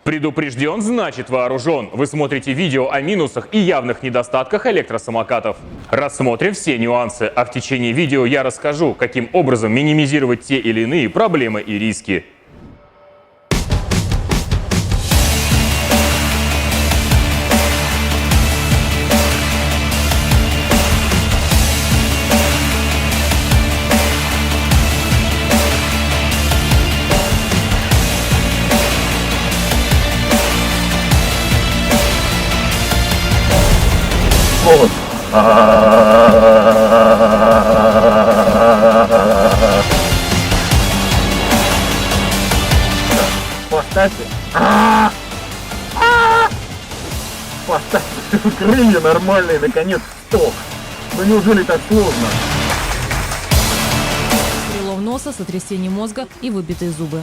Предупрежден, значит вооружен. Вы смотрите видео о минусах и явных недостатках электросамокатов. Рассмотрим все нюансы, а в течение видео я расскажу, каким образом минимизировать те или иные проблемы и риски. Поставьте. Поставьте крылья нормальные, наконец, стоп. Ну неужели так сложно? Перелом носа, сотрясение мозга и выбитые зубы.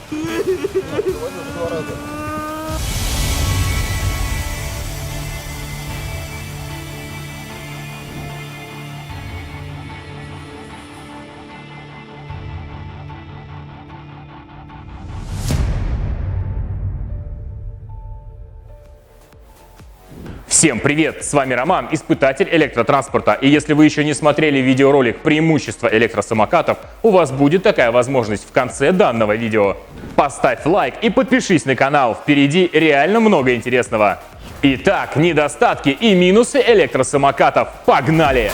Всем привет! С вами Роман, испытатель электротранспорта. И если вы еще не смотрели видеоролик «Преимущества электросамокатов», у вас будет такая возможность в конце данного видео. Поставь лайк и подпишись на канал, впереди реально много интересного. Итак, недостатки и минусы электросамокатов. Погнали!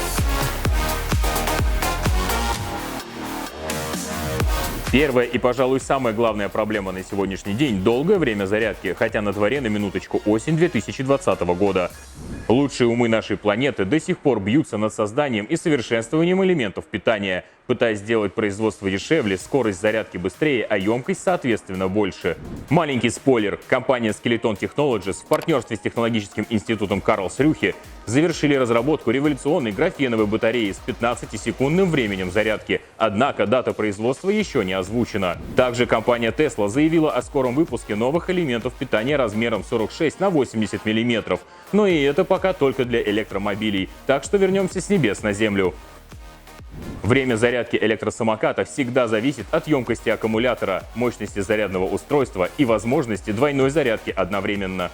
Первая и, пожалуй, самая главная проблема на сегодняшний день – долгое время зарядки, хотя на дворе, на минуточку, осень 2020 года. Лучшие умы нашей планеты до сих пор бьются над созданием и совершенствованием элементов питания, пытаясь сделать производство дешевле, скорость зарядки быстрее, а емкость, соответственно, больше. Маленький спойлер. Компания Skeleton Technologies в партнерстве с технологическим институтом Карлсрюхе завершили разработку революционной графеновой батареи с 15-секундным временем зарядки, однако дата производства еще не озвучена. Также компания Tesla заявила о скором выпуске новых элементов питания размером 46 на 80 мм, но и это пока только для электромобилей, так что вернемся с небес на землю. Время зарядки электросамоката всегда зависит от емкости аккумулятора, мощности зарядного устройства и возможности двойной зарядки одновременно.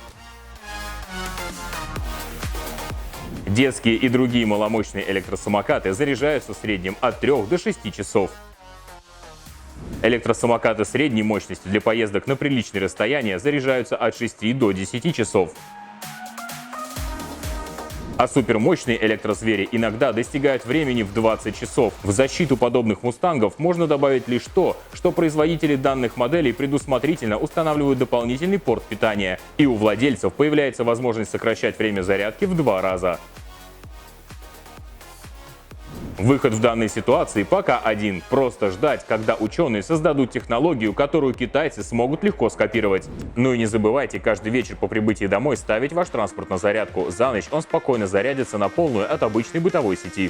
Детские и другие маломощные электросамокаты заряжаются в среднем от 3 до 6 часов. Электросамокаты средней мощности для поездок на приличные расстояния заряжаются от 6 до 10 часов. А супермощные электрозвери иногда достигают времени в 20 часов. В защиту подобных мустангов можно добавить лишь то, что производители данных моделей предусмотрительно устанавливают дополнительный порт питания, и у владельцев появляется возможность сокращать время зарядки в 2 раза. Выход в данной ситуации пока один – просто ждать, когда ученые создадут технологию, которую китайцы смогут легко скопировать. Ну и не забывайте каждый вечер по прибытии домой ставить ваш транспорт на зарядку. За ночь он спокойно зарядится на полную от обычной бытовой сети.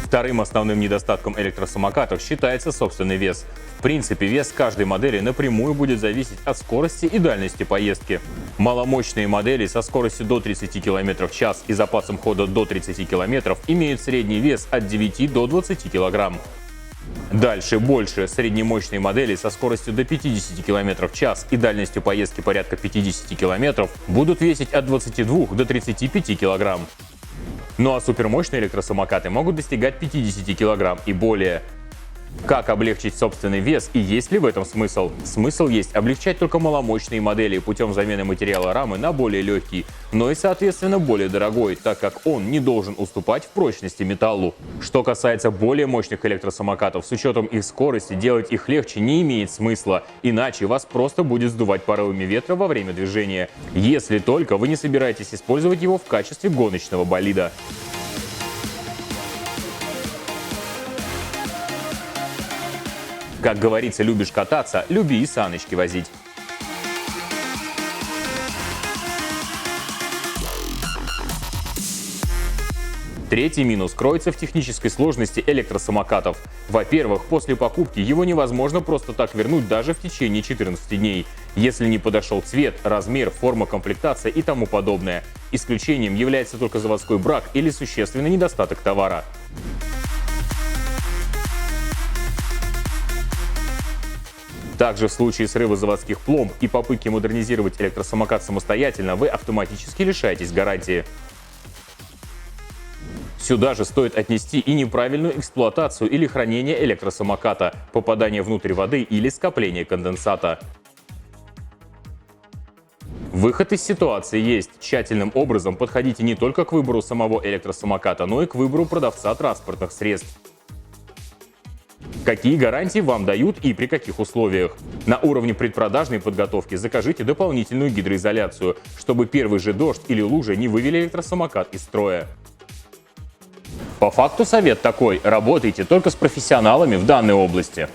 Вторым основным недостатком электросамокатов считается собственный вес. В принципе, вес каждой модели напрямую будет зависеть от скорости и дальности поездки. Маломощные модели со скоростью до 30 км в час и запасом хода до 30 км имеют средний вес от 9 до 20 кг. Дальше больше среднемощные модели со скоростью до 50 км в час и дальностью поездки порядка 50 км будут весить от 22 до 35 кг. Ну а супермощные электросамокаты могут достигать 50 кг и более. Как облегчить собственный вес и есть ли в этом смысл? Смысл есть облегчать только маломощные модели путем замены материала рамы на более легкий, но и соответственно более дорогой, так как он не должен уступать в прочности металлу. Что касается более мощных электросамокатов, с учетом их скорости делать их легче не имеет смысла, иначе вас просто будет сдувать порывами ветра во время движения, если только вы не собираетесь использовать его в качестве гоночного болида. Как говорится, любишь кататься, люби и саночки возить. Третий минус кроется в технической сложности электросамокатов. Во-первых, после покупки его невозможно просто так вернуть даже в течение 14 дней, если не подошел цвет, размер, форма, комплектация и тому подобное. Исключением является только заводской брак или существенный недостаток товара. Также в случае срыва заводских пломб и попытки модернизировать электросамокат самостоятельно, вы автоматически лишаетесь гарантии. Сюда же стоит отнести и неправильную эксплуатацию или хранение электросамоката, попадание внутрь воды или скопление конденсата. Выход из ситуации есть. Тщательным образом подходите не только к выбору самого электросамоката, но и к выбору продавца транспортных средств. Какие гарантии вам дают и при каких условиях? На уровне предпродажной подготовки закажите дополнительную гидроизоляцию, чтобы первый же дождь или лужа не вывели электросамокат из строя. По факту совет такой: работайте только с профессионалами в данной области.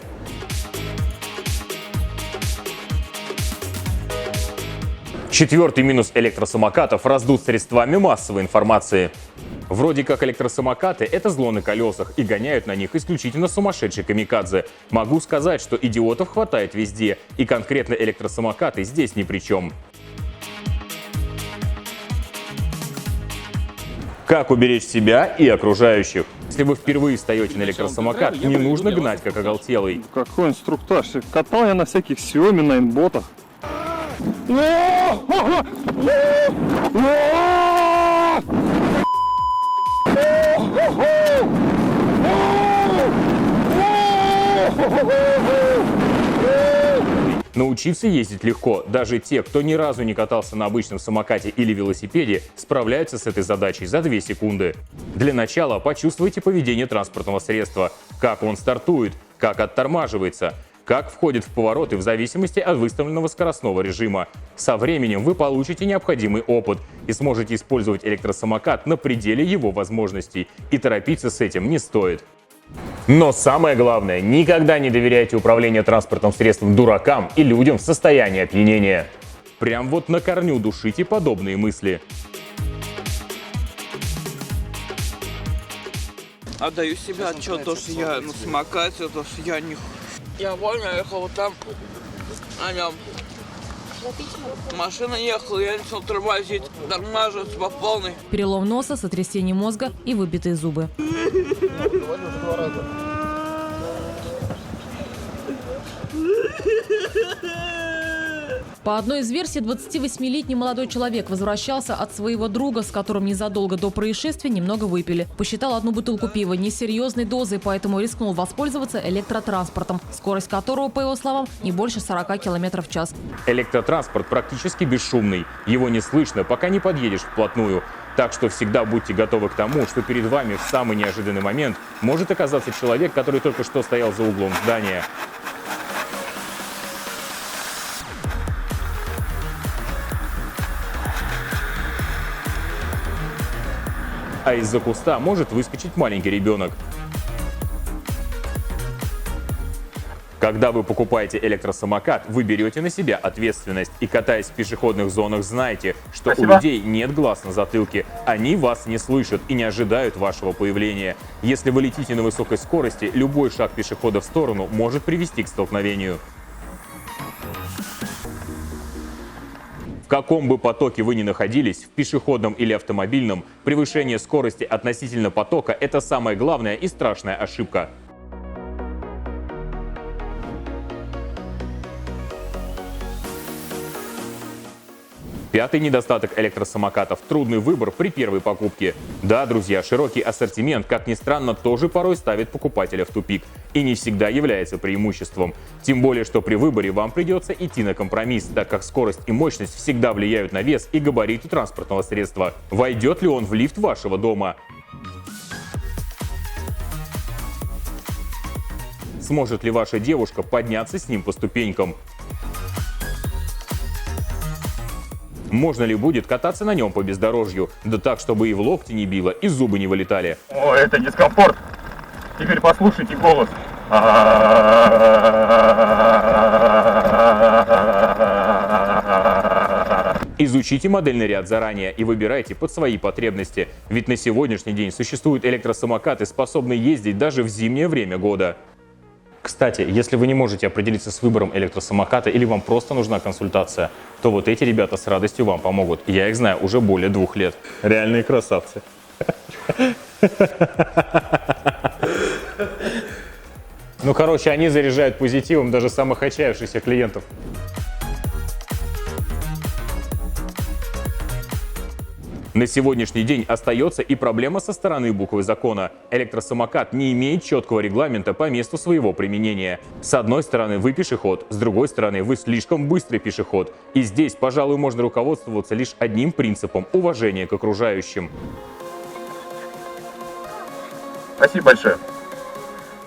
Четвертый минус электросамокатов – раздут средствами массовой информации. Вроде как электросамокаты – это зло на колесах, и гоняют на них исключительно сумасшедшие камикадзе. Могу сказать, что идиотов хватает везде, и конкретно электросамокаты здесь ни при чем. Как уберечь себя и окружающих? Если вы впервые встаете на электросамокат, не нужно гнать как оголтелый. Какой инструктаж? Катал я на всяких Xiaomi, на инботах. Научиться ездить легко. Даже те, кто ни разу не катался на обычном самокате или велосипеде, справляются с этой задачей за 2 секунды. Для начала почувствуйте поведение транспортного средства, как он стартует, как оттормаживается, как входит в повороты в зависимости от выставленного скоростного режима. Со временем вы получите необходимый опыт и сможете использовать электросамокат на пределе его возможностей, и торопиться с этим не стоит. Но самое главное, никогда не доверяйте управлению транспортным средством дуракам и людям в состоянии опьянения. Прям вот на корню душите подобные мысли. Отдаю себе отчет, то, что я на самокате, то, что я не... Я вольно ехал вот там, на нем. Машина ехала, я начал тормозить, тормаживаться по полной. Перелом носа, сотрясение мозга и выбитые зубы. По одной из версий, 28-летний молодой человек возвращался от своего друга, с которым незадолго до происшествия немного выпили. Посчитал одну бутылку пива несерьезной дозой, поэтому рискнул воспользоваться электротранспортом, скорость которого, по его словам, не больше 40 км в час. Электротранспорт практически бесшумный. Его не слышно, пока не подъедешь вплотную. Так что всегда будьте готовы к тому, что перед вами в самый неожиданный момент может оказаться человек, который только что стоял за углом здания. А из-за куста может выскочить маленький ребенок. Когда вы покупаете электросамокат, вы берете на себя ответственность. И катаясь в пешеходных зонах, знайте, что у людей нет глаз на затылке. Они вас не слышат и не ожидают вашего появления. Если вы летите на высокой скорости, любой шаг пешехода в сторону может привести к столкновению. В каком бы потоке вы ни находились, в пешеходном или автомобильном, превышение скорости относительно потока – это самая главная и страшная ошибка. Пятый недостаток электросамокатов – трудный выбор при первой покупке. Да, друзья, широкий ассортимент, как ни странно, тоже порой ставит покупателя в тупик и не всегда является преимуществом. Тем более, что при выборе вам придется идти на компромисс, так как скорость и мощность всегда влияют на вес и габариты транспортного средства. Войдет ли он в лифт вашего дома? Сможет ли ваша девушка подняться с ним по ступенькам? Можно ли будет кататься на нем по бездорожью, да так, чтобы и в локти не било, и зубы не вылетали? О, это дискомфорт. Теперь послушайте голос. Изучите модельный ряд заранее и выбирайте под свои потребности. Ведь на сегодняшний день существуют электросамокаты, способные ездить даже в зимнее время года. Кстати, если вы не можете определиться с выбором электросамоката или вам просто нужна консультация, то вот эти ребята с радостью вам помогут. Я их знаю уже более 2 лет. Реальные красавцы. Ну, короче, они заряжают позитивом даже самых отчаявшихся клиентов. На сегодняшний день остается и проблема со стороны буквы закона. Электросамокат не имеет четкого регламента по месту своего применения. С одной стороны, вы пешеход, с другой стороны, вы слишком быстрый пешеход. И здесь, пожалуй, можно руководствоваться лишь одним принципом – уважения к окружающим. Спасибо большое.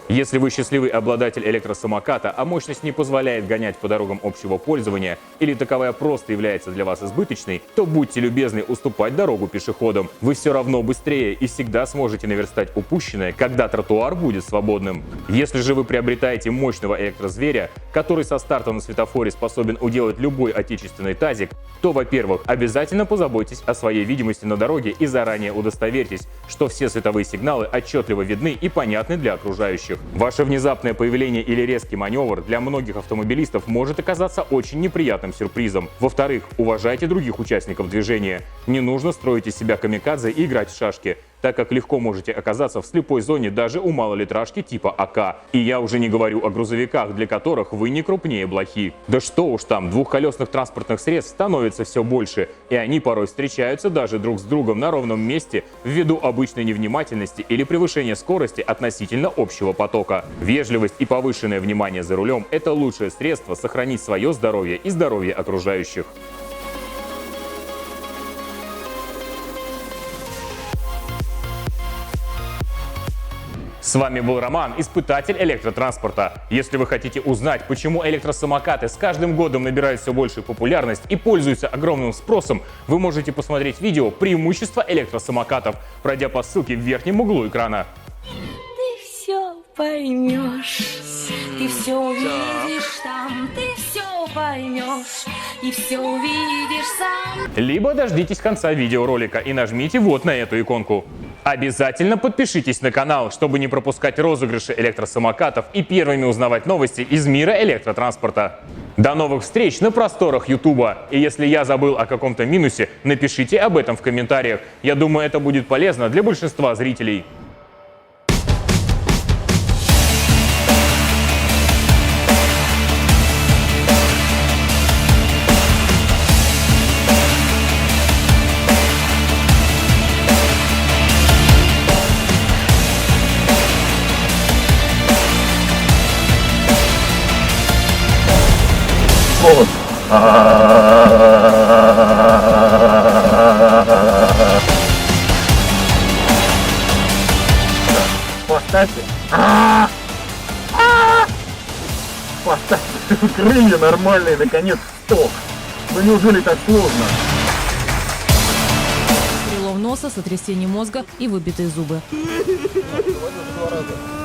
Если вы счастливый обладатель электросамоката, а мощность не позволяет гонять по дорогам общего пользования, или таковая просто является для вас избыточной, то будьте любезны уступать дорогу пешеходам. Вы все равно быстрее и всегда сможете наверстать упущенное, когда тротуар будет свободным. Если же вы приобретаете мощного электрозверя, который со старта на светофоре способен уделать любой отечественный тазик, то, во-первых, обязательно позаботьтесь о своей видимости на дороге и заранее удостоверьтесь, что все световые сигналы отчетливо видны и понятны для окружающих. Ваше внезапное появление или резкий маневр для многих автомобилистов может оказаться очень неприятным сюрпризом. Во-вторых, уважайте других участников движения. Не нужно строить из себя камикадзе и играть в шашки, так как легко можете оказаться в слепой зоне даже у малолитражки типа АК. И я уже не говорю о грузовиках, для которых вы не крупнее блохи. Да что уж там, двухколесных транспортных средств становится все больше, и они порой встречаются даже друг с другом на ровном месте ввиду обычной невнимательности или превышения скорости относительно общего потока. Вежливость и повышенное внимание за рулем – это лучшее средство сохранить свое здоровье и здоровье окружающих. С вами был Роман, испытатель электротранспорта. Если вы хотите узнать, почему электросамокаты с каждым годом набирают все большую популярность и пользуются огромным спросом, вы можете посмотреть видео «Преимущества электросамокатов», пройдя по ссылке в верхнем углу экрана. Ты все поймешь, ты все увидишь там, ты все поймешь и все увидишь сам. Либо дождитесь конца видеоролика и нажмите вот на эту иконку. Обязательно подпишитесь на канал, чтобы не пропускать розыгрыши электросамокатов и первыми узнавать новости из мира электротранспорта. До новых встреч на просторах Ютуба. И если я забыл о каком-то минусе, напишите об этом в комментариях. Я думаю, это будет полезно для большинства зрителей. Вот. Поставьте. Поставьте крылья нормальные, наконец, стоп. Ну неужели так сложно? Перелом носа, сотрясение мозга и выбитые зубы. Два раза.